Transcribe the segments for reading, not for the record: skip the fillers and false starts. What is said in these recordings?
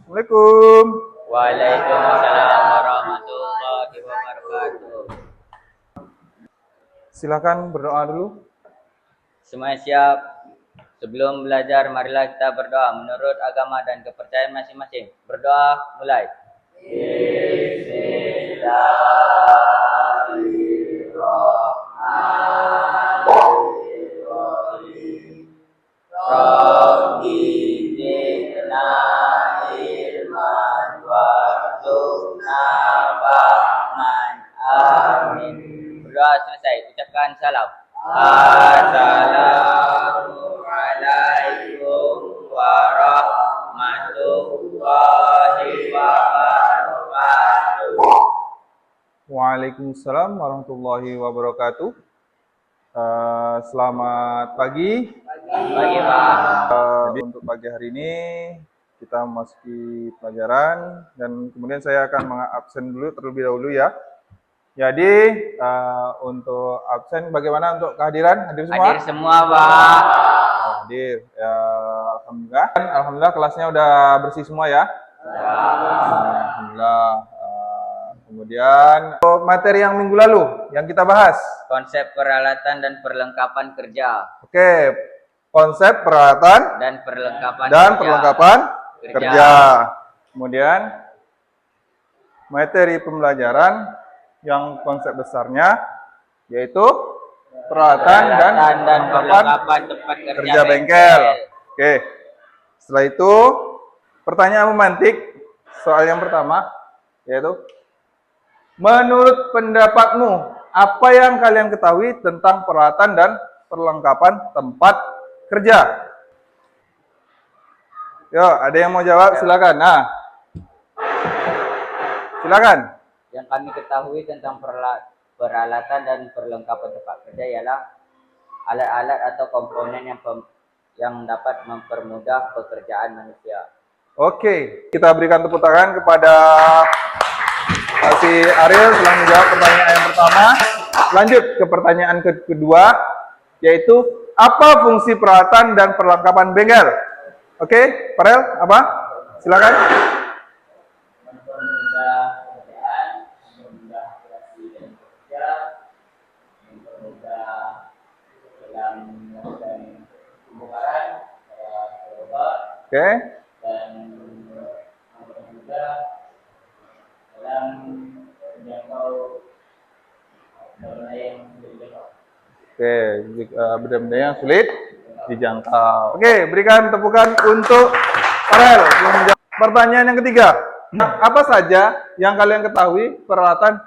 Assalamualaikum. Waalaikumsalam warahmatullahi wabarakatuh. Silakan berdoa dulu. Semuanya siap. Sebelum belajar, marilah kita berdoa menurut agama dan kepercayaan masing-masing. Berdoa, mulai. Bismillahirrahmanirrahim. Rabbi zidna ilman warzuqna fahman. Amin. Berdoa selesai. Ucapkan salam. Assalamualaikum warahmatullahi wabarakatuh. Waalaikumsalam warahmatullahi wabarakatuh. Selamat pagi. Pagi, Pak. Jadi untuk pagi hari ini kita memasuki pelajaran dan kemudian saya akan mengabsen dulu terlebih dahulu ya. Jadi untuk absen bagaimana untuk kehadiran? Hadir semua? Hadir semua, Pak. Hadir. Ya, alhamdulillah. Alhamdulillah kelasnya udah bersih semua ya. Alhamdulillah. Kemudian materi yang minggu lalu yang kita bahas. Konsep peralatan dan perlengkapan kerja. Oke, konsep peralatan Dan perlengkapan dan kerja. perlengkapan kerja. Kemudian materi pembelajaran yang konsep besarnya yaitu peralatan dan perlengkapan tempat kerja bengkel. Oke. Setelah itu pertanyaan memantik soal yang pertama yaitu menurut pendapatmu apa yang kalian ketahui tentang peralatan dan perlengkapan tempat kerja? Yo, ada yang mau jawab? Silakan. Nah, silakan. Yang kami ketahui tentang peralatan dan perlengkapan tempat kerja ialah alat-alat atau komponen yang dapat mempermudah pekerjaan manusia. Oke, kita berikan tepuk tangan kepada si Ariel telah menjawab pertanyaan yang pertama. Lanjut ke pertanyaan kedua, yaitu apa fungsi peralatan dan perlengkapan bengkel? Oke, Farel, apa? Silakan. Mempermudah pekerjaan, mempermudah operasi dan kerja, mempermudah dalam melakukan pembongkaran, Oke. dan mempermudah dalam menjangkau benda yang sulit dijangkau. Oke, benda-benda yang sulit dijangkau. Oke, berikan tepukan untuk Farel. Pertanyaan yang ketiga, apa saja yang kalian ketahui peralatan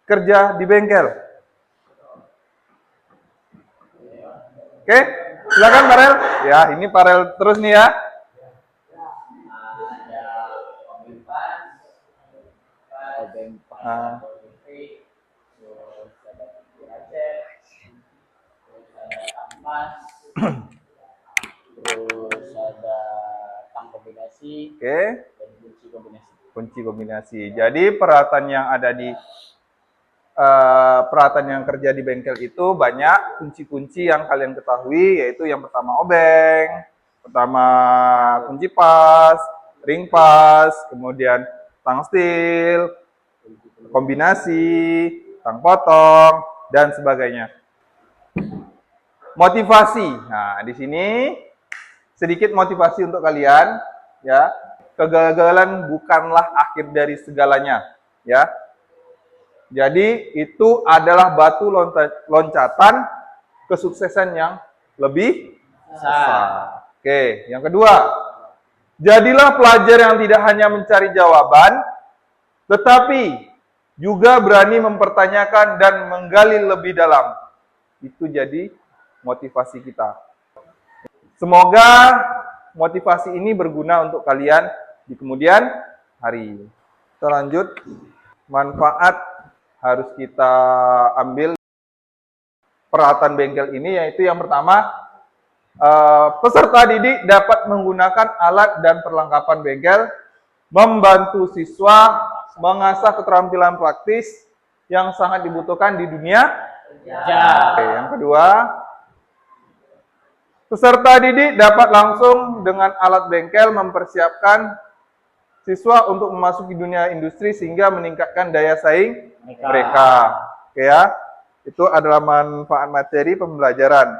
kerja di bengkel? Oke, silakan Farel. Ya, ini Farel terus nih ya. Ada terus ada tang kombinasi, Oke, dan kunci kombinasi. kunci kombinasi. Jadi peralatan yang ada di peralatan yang kerja di bengkel itu banyak kunci-kunci yang kalian ketahui, yaitu yang pertama obeng, pertama kunci pas, ring pas, kemudian tang steel, kombinasi, tang potong, dan sebagainya. Motivasi. Nah, di sini sedikit motivasi untuk kalian, ya. Kegagalan bukanlah akhir dari segalanya, ya. Jadi itu adalah batu loncatan kesuksesan yang lebih besar. Oke, yang kedua, jadilah pelajar yang tidak hanya mencari jawaban, tetapi juga berani mempertanyakan dan menggali lebih dalam. Itu jadi motivasi kita. Semoga motivasi ini berguna untuk kalian di kemudian hari. Kita lanjut. Manfaat harus kita ambil peralatan bengkel ini, yaitu yang pertama, peserta didik dapat menggunakan alat dan perlengkapan bengkel, membantu siswa mengasah keterampilan praktis yang sangat dibutuhkan di dunia kerja. Oke, yang kedua, peserta didik dapat langsung dengan alat bengkel mempersiapkan siswa untuk memasuki dunia industri sehingga meningkatkan daya saing mereka. Oke ya, itu adalah manfaat materi pembelajaran.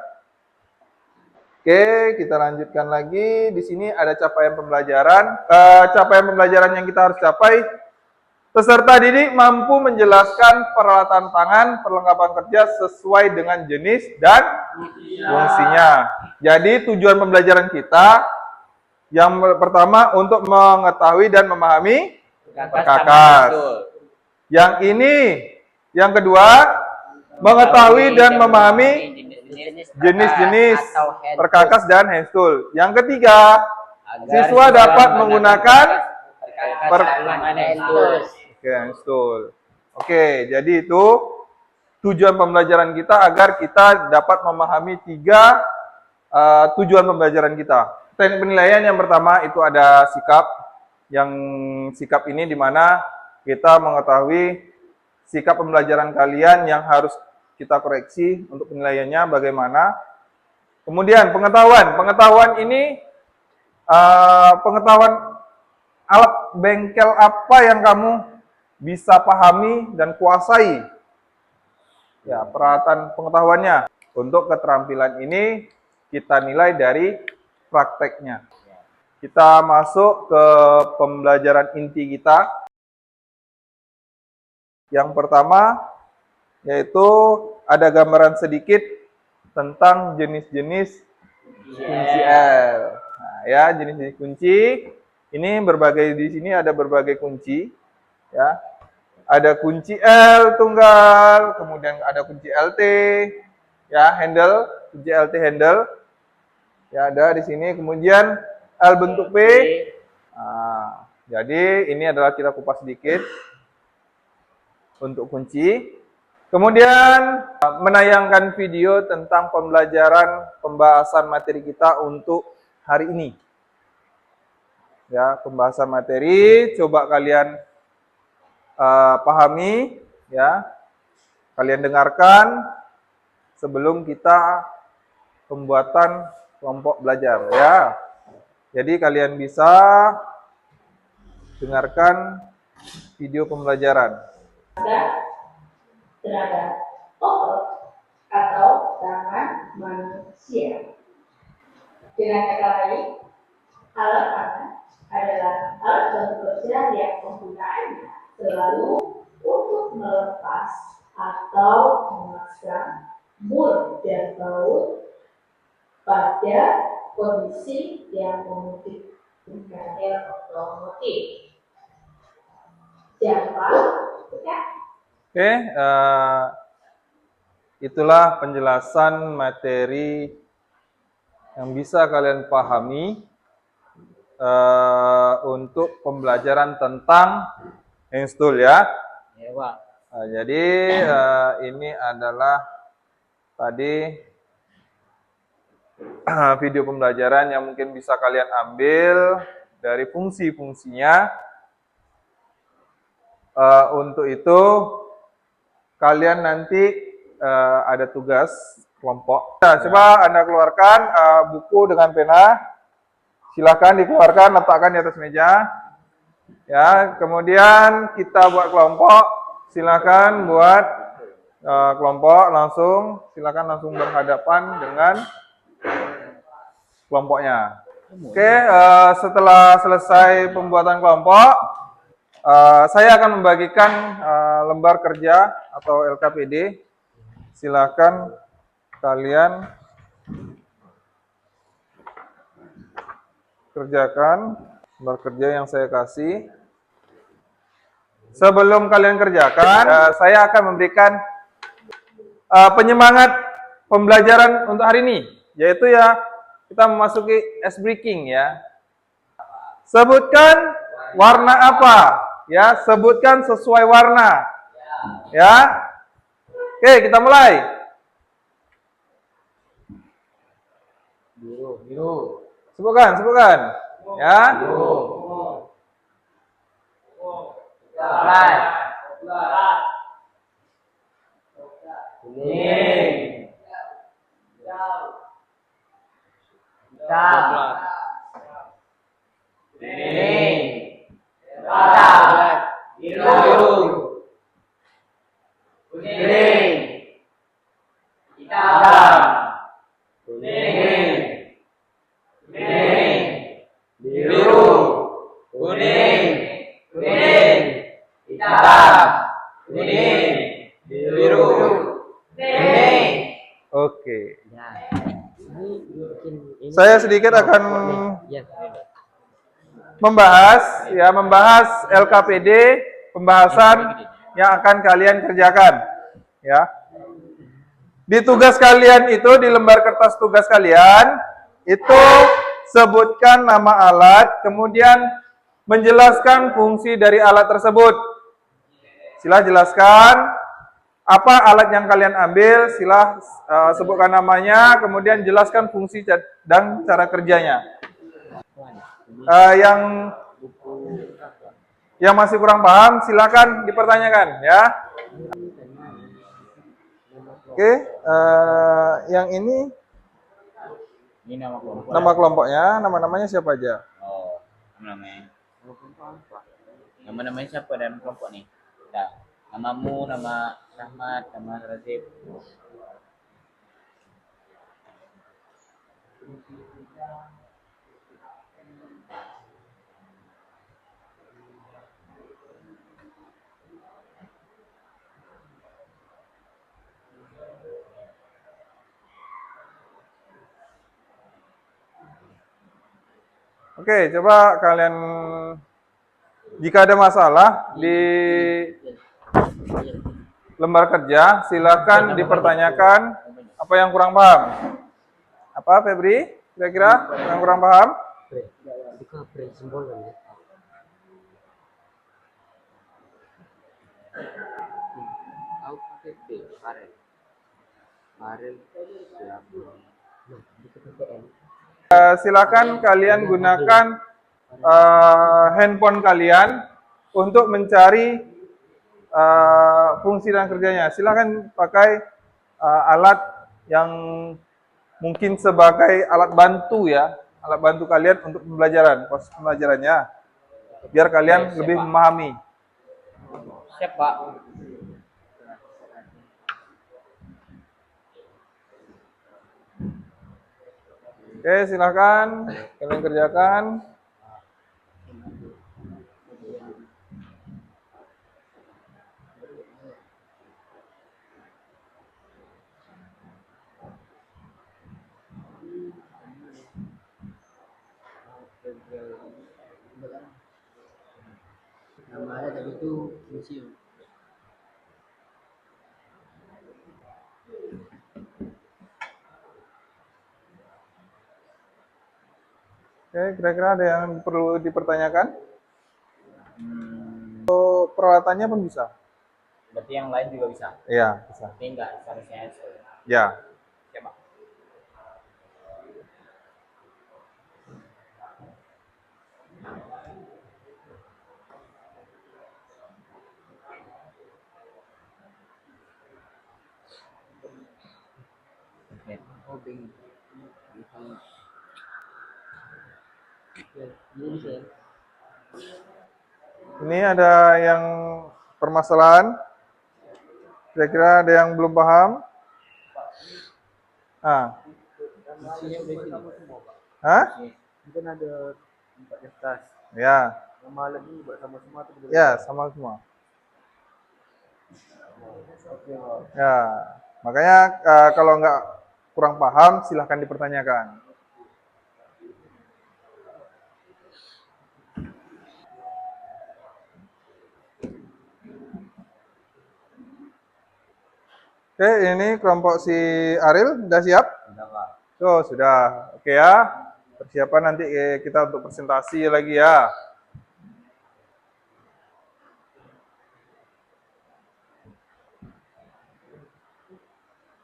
Oke, kita lanjutkan lagi. Di sini ada capaian pembelajaran. Capaian pembelajaran yang kita harus capai. Peserta didik mampu menjelaskan peralatan tangan, perlengkapan kerja sesuai dengan jenis dan fungsinya. Jadi tujuan pembelajaran kita yang pertama untuk mengetahui dan memahami perkakas. Yang ini, yang kedua, mengetahui dan memahami jenis-jenis perkakas dan hand tool. Yang ketiga, siswa dapat menggunakan hand tool. Oke, jadi itu tujuan pembelajaran kita agar kita dapat memahami tiga tujuan pembelajaran kita. Teknik penilaian yang pertama itu ada sikap. Yang sikap ini di mana kita mengetahui sikap pembelajaran kalian yang harus kita koreksi untuk penilaiannya bagaimana. Kemudian pengetahuan. Pengetahuan ini pengetahuan alat bengkel apa yang kamu bisa pahami dan kuasai. Ya, peralatan pengetahuannya. Untuk keterampilan ini kita nilai dari prakteknya. Kita masuk ke pembelajaran inti kita. Yang pertama yaitu ada gambaran sedikit tentang jenis-jenis kunci L. Nah, ya, jenis-jenis kunci ini di sini ada berbagai kunci, ya. Ada kunci L tunggal, kemudian ada kunci LT, ya, handle, kunci LT handle. Ya, ada di sini, kemudian L bentuk P. Nah, jadi ini adalah kita kupas sedikit untuk kunci. Kemudian menayangkan video tentang pembahasan materi kita untuk hari ini. Ya, pembahasan materi coba kalian pahami, ya. Kalian dengarkan sebelum kita pembuatan kelompok belajar, ya. Jadi kalian bisa dengarkan video pembelajaran. Terhadap otot atau tangan manusia. Dengan kata lain, alat tangan adalah alat bantu kerja yang penggunaannya selalu untuk melepas atau memasang mur dan baut pada kondisi yang memungkinkan otomotif. Siapa? Ya. Oke, itulah penjelasan materi yang bisa kalian pahami untuk pembelajaran tentang hand tool, ya. Jadi ini adalah tadi video pembelajaran yang mungkin bisa kalian ambil dari fungsi-fungsinya. Untuk itu kalian nanti ada tugas kelompok. Nah, coba Anda keluarkan buku dengan pena. Silakan dikeluarkan, letakkan di atas meja. Ya, kemudian kita buat kelompok. Silakan buat kelompok silakan langsung berhadapan dengan kelompoknya. Oke, setelah selesai pembuatan kelompok, saya akan membagikan lembar kerja atau LKPD. Silakan kalian kerjakan lembar kerja yang saya kasih. Sebelum kalian kerjakan, saya akan memberikan penyemangat pembelajaran untuk hari ini, yaitu ya kita memasuki ice breaking, ya. Sebutkan warna apa? Ya, sebutkan sesuai warna. Ya. Oke, kita mulai. Biru. Sebutkan. Ya. Coklat. Kuning. Hitam. Kuning. Saya sedikit akan Iya. membahas LKPD, pembahasan yang akan kalian kerjakan, ya. Di tugas kalian itu, di lembar kertas tugas kalian itu sebutkan nama alat, kemudian menjelaskan fungsi dari alat tersebut. Sila jelaskan apa alat yang kalian ambil, sila sebutkan namanya, kemudian jelaskan fungsi dan cara kerjanya. Yang masih kurang paham, silakan dipertanyakan, ya. Oke, yang ini nama kelompoknya, nama-namanya siapa aja? Oh, namanya. Nama-namanya siapa dalam kelompok nih? Nah, namamu, nama Rahmat, nama Razif. Oke, coba kalian, jika ada masalah di lembar kerja, silakan dipertanyakan apa yang kurang paham. Apa, Febri? Kira-kira yang kurang paham? Silakan kalian gunakan handphone kalian untuk mencari fungsi dan kerjanya. Silakan pakai alat yang mungkin sebagai alat bantu, ya, alat bantu kalian untuk pembelajaran, proses pembelajarannya, biar kalian lebih memahami. Siap, Pak. Oke, silakan kalian kerjakan. Namanya tadi itu museum. Oke, kira-kira ada yang perlu dipertanyakan? Peralatannya pun bisa. Berarti yang lain juga bisa. Iya, bisa. Tapi enggak seharusnya. Ya. Siap, Pak. Ini ada yang permasalahan. Kira-kira ada yang belum paham? Hah? Kan ada 4 kertas. Ya. Nama alatnya buat sama semua atau bagaimana? Ya, sama semua. Ya, makanya kalau nggak kurang paham, silahkan dipertanyakan. Oke, ini kelompok si Aril, sudah siap? Sudah, Pak. Oh, sudah. Oke ya. Persiapan nanti kita untuk presentasi lagi ya.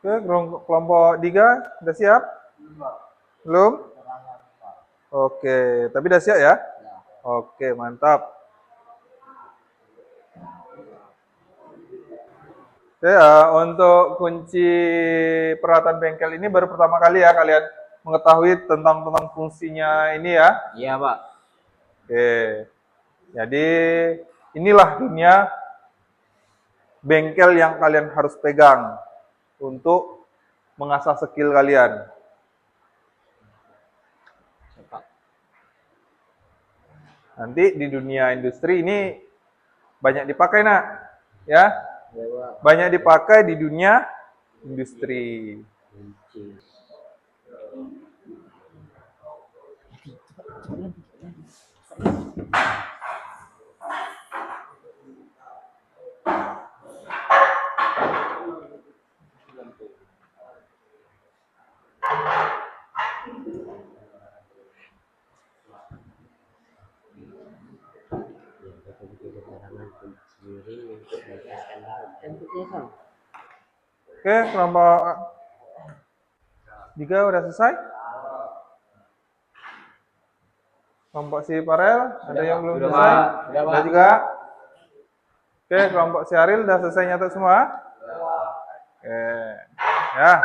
Oke, kelompok 3 sudah siap? Belum? Oke, tapi sudah siap ya? Oke, mantap. Oke, untuk kunci peralatan bengkel ini baru pertama kali ya kalian mengetahui tentang fungsinya ini ya. Iya, Pak. Oke, jadi inilah dunia bengkel yang kalian harus pegang untuk mengasah skill kalian. Nanti di dunia industri ini banyak dipakai, nak, ya. Banyak dipakai di dunia industri. Oke, kelompok 3 udah selesai? Kelompok si Farel, ada yang belum selesai? Sudah juga? Oke, kelompok si Aril udah selesai nyatet semua? Oke, ya.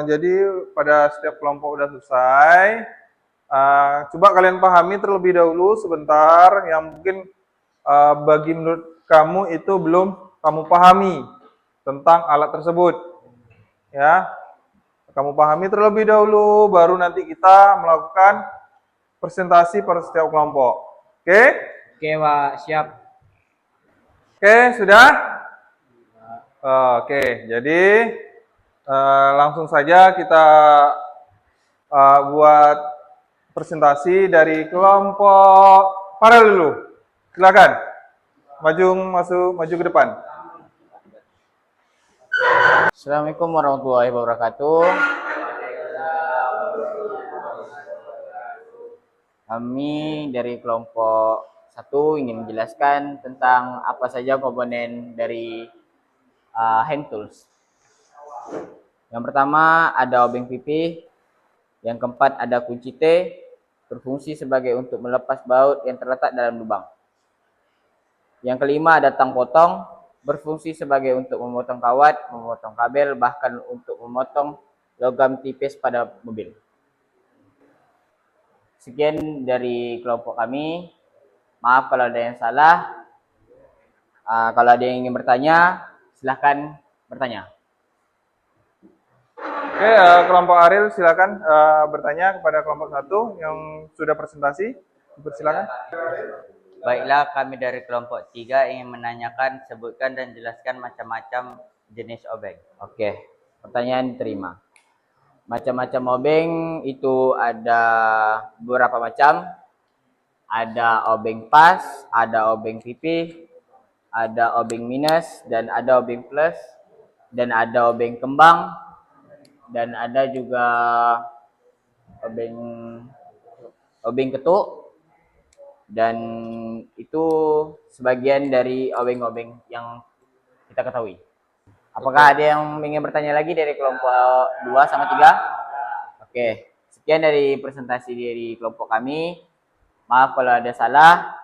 Jadi pada setiap kelompok udah selesai. Coba kalian pahami terlebih dahulu sebentar yang mungkin bagi menurut kamu itu belum kamu pahami tentang alat tersebut. Ya, kamu pahami terlebih dahulu, baru nanti kita melakukan presentasi pada setiap kelompok. Oke? Oke, Pak, siap. Oke, sudah? Oke, jadi langsung saja kita buat presentasi dari kelompok Farel dulu. Silakan. Maju ke depan. Assalamualaikum warahmatullahi wabarakatuh. Kami dari kelompok 1 ingin menjelaskan tentang apa saja komponen dari hand tools. Yang pertama ada obeng pipih, yang keempat ada kunci T, berfungsi sebagai untuk melepas baut yang terletak dalam lubang. Yang kelima ada tang potong, berfungsi sebagai untuk memotong kawat, memotong kabel, bahkan untuk memotong logam tipis pada mobil. Sekian dari kelompok kami. Maaf kalau ada yang salah. Kalau ada yang ingin bertanya, silahkan bertanya. Oke, kelompok Aril silakan bertanya kepada kelompok 1 yang sudah presentasi. Silakan. Baiklah, kami dari kelompok 3 ingin menanyakan, sebutkan dan jelaskan macam-macam jenis obeng. Oke, pertanyaan diterima. Macam-macam obeng itu ada beberapa macam. Ada obeng pas, ada obeng pipih, ada obeng minus, dan ada obeng plus, dan ada obeng kembang, dan ada juga obeng ketuk, dan itu sebagian dari obeng-obeng yang kita ketahui. Apakah ada yang ingin bertanya lagi dari kelompok 2 sama 3? Oke, sekian dari presentasi dari kelompok kami. Maaf kalau ada salah.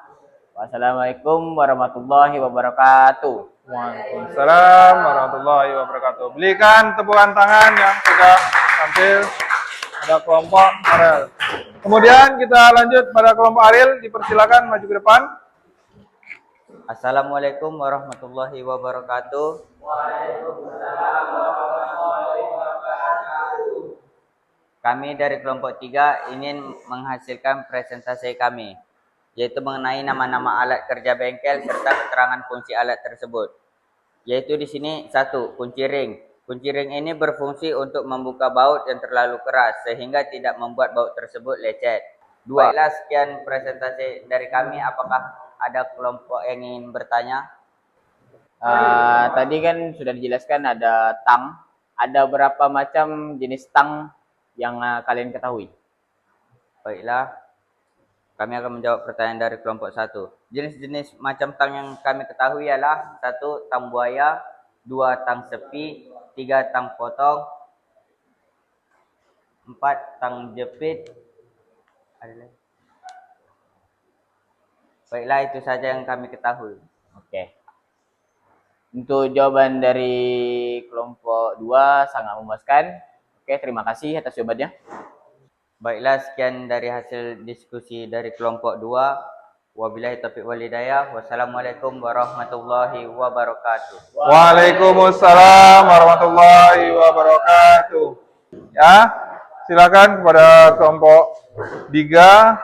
Wassalamualaikum warahmatullahi wabarakatuh. Waalaikumsalam warahmatullahi wabarakatuh. Berikan tepukan tangan yang sudah tampil pada kelompok Aril. Kemudian kita lanjut pada kelompok Aril. Dipersilakan maju ke depan. Assalamualaikum warahmatullahi wabarakatuh. Waalaikumsalam warahmatullahi wabarakatuh. Kami dari kelompok 3 ingin menghasilkan presentasi kami, yaitu mengenai nama-nama alat kerja bengkel serta keterangan fungsi alat tersebut. Yaitu di sini 1, kunci ring. Kunci ring ini berfungsi untuk membuka baut yang terlalu keras sehingga tidak membuat baut tersebut lecet. 2. Baiklah, sekian presentasi dari kami. Apakah ada kelompok yang ingin bertanya? Tadi kan sudah dijelaskan ada tang. Ada berapa macam jenis tang yang kalian ketahui? Baiklah, kami akan menjawab pertanyaan dari kelompok 1. Jenis-jenis macam tang yang kami ketahui ialah 1, tang buaya, 2, tang sepi, 3, tang potong, 4, tang jepit. Ada lagi? Baiklah, itu saja yang kami ketahui. Oke. Untuk jawaban dari kelompok 2 sangat memuaskan. Oke, terima kasih atas jawabannya. Baiklah, sekian dari hasil diskusi dari kelompok 2. Wabillahi taufiq wal hidayah. Wassalamualaikum warahmatullahi wabarakatuh. Waalaikumsalam warahmatullahi wabarakatuh. Ya, silakan kepada kelompok 3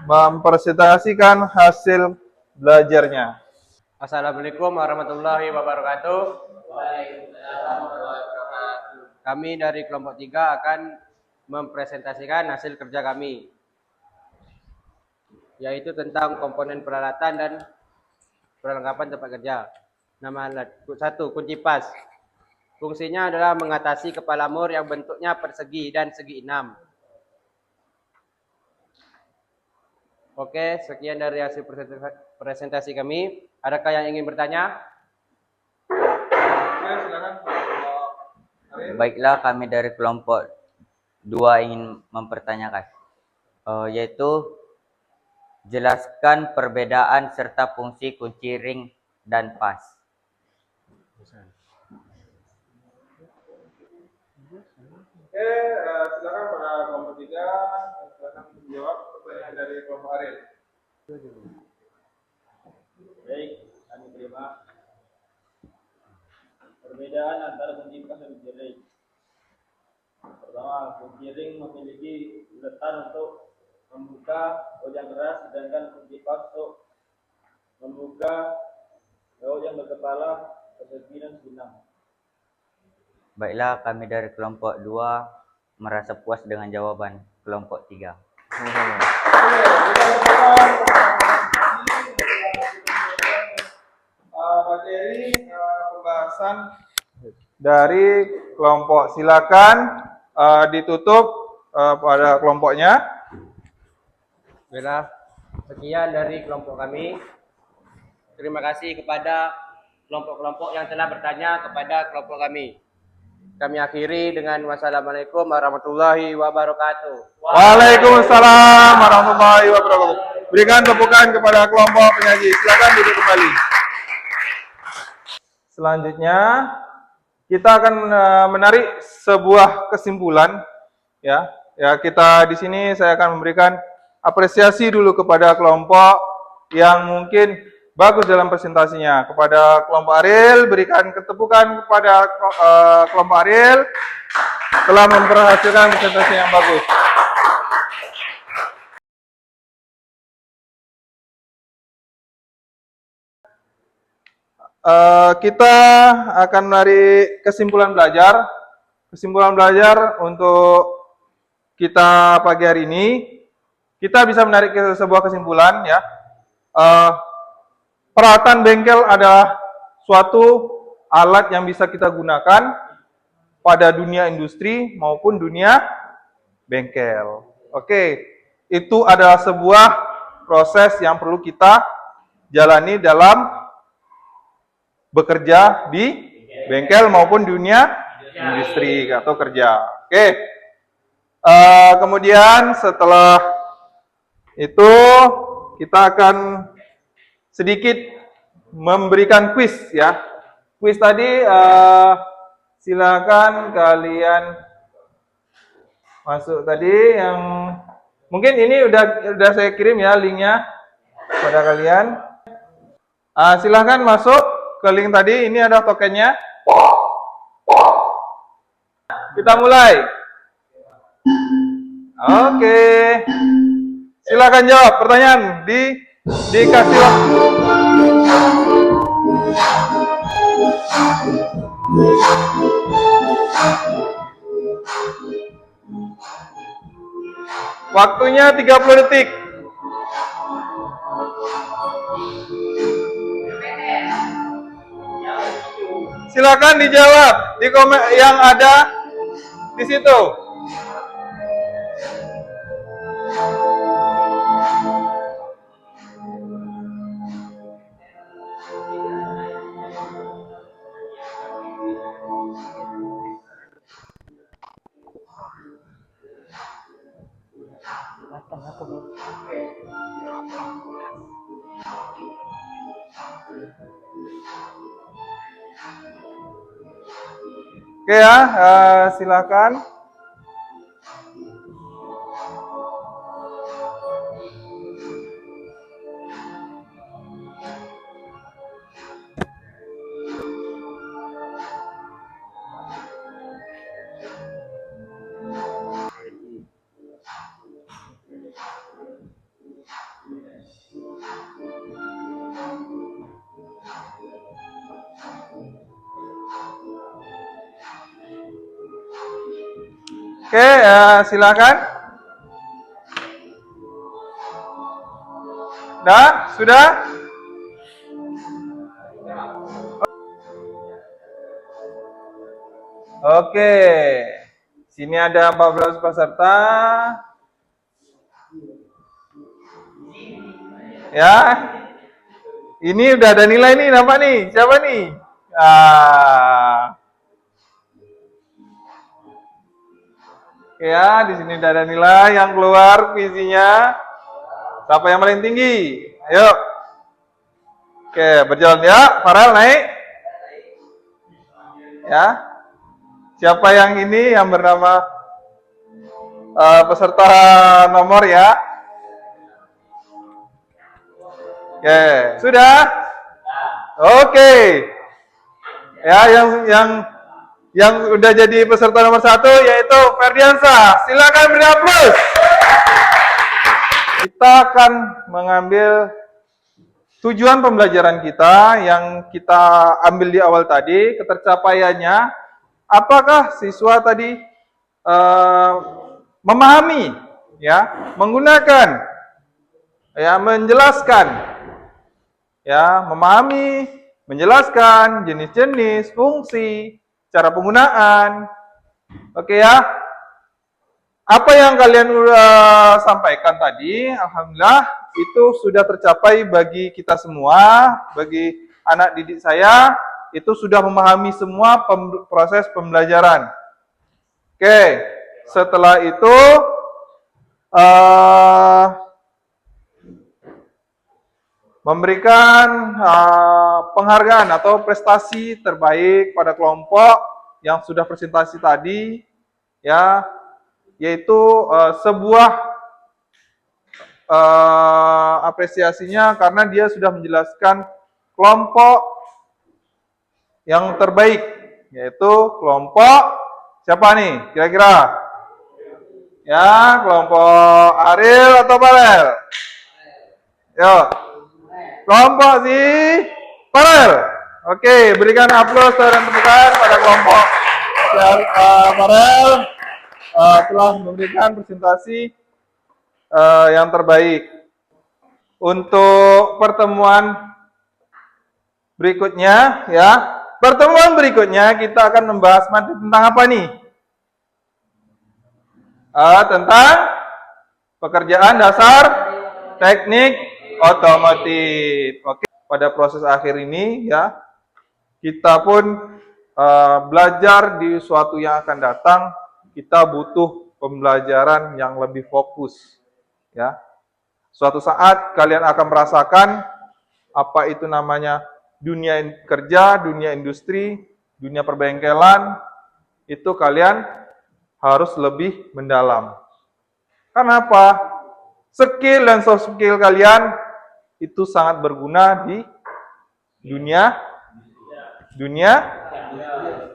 mempresentasikan hasil belajarnya. Assalamualaikum warahmatullahi wabarakatuh. Kami dari kelompok 3 akan mempresentasikan hasil kerja kami, yaitu tentang komponen peralatan dan perlengkapan tempat kerja. Nama alat. 1. Kunci pas. Fungsinya adalah mengatasi kepala mur yang bentuknya persegi dan segi 6. Oke, sekian dari hasil presentasi kami. Adakah yang ingin bertanya? Oke, silakan. Baiklah, kami dari kelompok 2 ingin mempertanyakan, yaitu jelaskan perbedaan serta fungsi kunci ring dan pas. Oke, silakan pada kelompok 3, silakan menjawab pertanyaan dari kelompok Ariel. Baik, kami terima. Perbedaan antara kunci pas dan kunci ring. Pertama, kunci ring memiliki bulatan untuk membuka baut yang keras, sedangkan kunci pas untuk membuka baut yang berkepala persegi dan segini. Baiklah, kami dari kelompok 2 merasa puas dengan jawaban kelompok 3. Materi pembahasan dari kelompok. Silakan ditutup pada kelompoknya. Baiklah, sekian dari kelompok kami. Terima kasih kepada kelompok-kelompok yang telah bertanya kepada kelompok kami. Kami akhiri dengan wassalamualaikum warahmatullahi wabarakatuh. Waalaikumsalam warahmatullahi wabarakatuh. Berikan tepukan kepada kelompok penyaji. Silakan duduk kembali. Selanjutnya kita akan menarik sebuah kesimpulan. Ya, kita di sini saya akan memberikan apresiasi dulu kepada kelompok yang mungkin bagus dalam presentasinya. Kepada kelompok Ariel, berikan ketepukan kepada kelompok Ariel telah memberhasilkan presentasi yang bagus. Kita akan menarik kesimpulan belajar. Kesimpulan belajar untuk kita pagi hari ini, kita bisa menarik sebuah kesimpulan ya. Peralatan bengkel adalah suatu alat yang bisa kita gunakan pada dunia industri maupun dunia bengkel. Oke, itu adalah sebuah proses yang perlu kita jalani dalam bekerja di bengkel maupun dunia industri atau kerja. Oke. Kemudian setelah itu kita akan sedikit memberikan kuis ya. Kuis tadi silakan kalian masuk tadi yang mungkin ini udah saya kirim ya linknya pada kalian. Silahkan masuk ke link tadi, ini ada tokennya. Kita mulai. Oke. Silakan jawab pertanyaan dikasih waktu. Waktunya 30 detik. Silakan dijawab di komen yang ada di situ. Oke ya, silakan. Oke, silakan. Sudah? Oke. Sini ada 14 peserta. Ya. Ini udah ada nilai nih, nampak nih. Siapa nih? Ya, di sini udah ada nilai yang keluar visinya. Siapa yang paling tinggi? Ayo. Oke, berjalan ya. Farel naik. Ya. Siapa yang ini yang bernama peserta nomor ya? Oke, sudah? Oke. Ya, yang udah jadi peserta nomor 1 yaitu Ferdiansa. Silakan beri aplaus. Kita akan mengambil tujuan pembelajaran kita yang kita ambil di awal tadi, ketercapaiannya. Apakah siswa tadi memahami, ya, menggunakan, ya, menjelaskan, ya, memahami, menjelaskan jenis-jenis, fungsi, cara penggunaan. Oke ya. Apa yang kalian sampaikan tadi, alhamdulillah itu sudah tercapai bagi kita semua, bagi anak didik saya, itu sudah memahami semua proses pembelajaran. Oke, setelah itu memberikan penghargaan atau prestasi terbaik pada kelompok yang sudah presentasi tadi, ya, yaitu sebuah apresiasinya karena dia sudah menjelaskan kelompok yang terbaik, yaitu kelompok siapa nih kira-kira? Ya, kelompok Ariel atau Farel? Yuk, kelompok si Farel. Oke, berikan aplaus dan tepukan pada kelompok Farel. Telah memberikan presentasi yang terbaik. Untuk pertemuan berikutnya, ya, pertemuan berikutnya kita akan membahas materi tentang apa nih? Tentang pekerjaan dasar teknik otomotif. Oke, pada proses akhir ini, ya, kita pun belajar di suatu yang akan datang. Kita butuh pembelajaran yang lebih fokus, ya. Suatu saat kalian akan merasakan apa itu namanya dunia kerja, dunia industri, dunia perbengkelan, itu kalian harus lebih mendalam. Kenapa? Skill dan soft skill kalian itu sangat berguna di dunia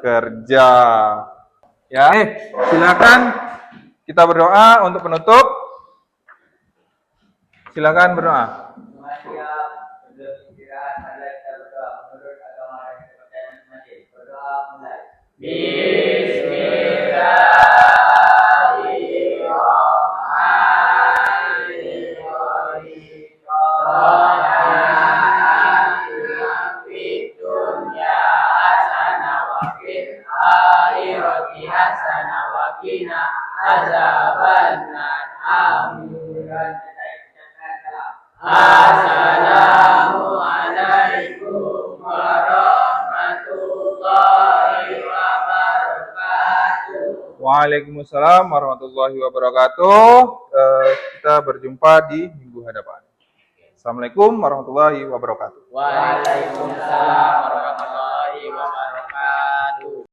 kerja. Ya, silakan kita berdoa untuk penutup. Silakan berdoa. Assalamualaikum warahmatullahi wabarakatuh. Waalaikumsalam warahmatullahi wabarakatuh. Kita berjumpa di minggu hadapan. Assalamualaikum warahmatullahi wabarakatuh. Waalaikumsalam warahmatullahi wabarakatuh.